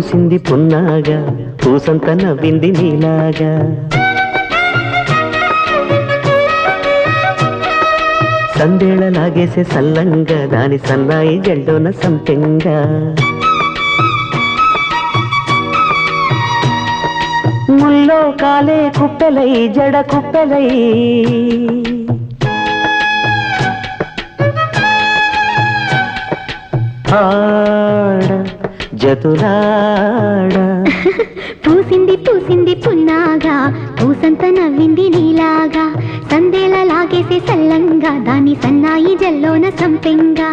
పూసింది పున్నాగా పూసంత నవ్వింది నీలాగా సందేళ లాగేసే సల్లంగా దాని సన్నాయి జల్లోన సంపెంగా ముల్లో కాలే కుప్పెలై జడ కుప్పెలై ఆడ జతులాడ పూసింది పూసింది పున్నాగా పూసంత నవ్వింది నీలాగా సందేళ లాగేసే సల్లంగా దాని సన్నాయి జల్లోన సంపెంగా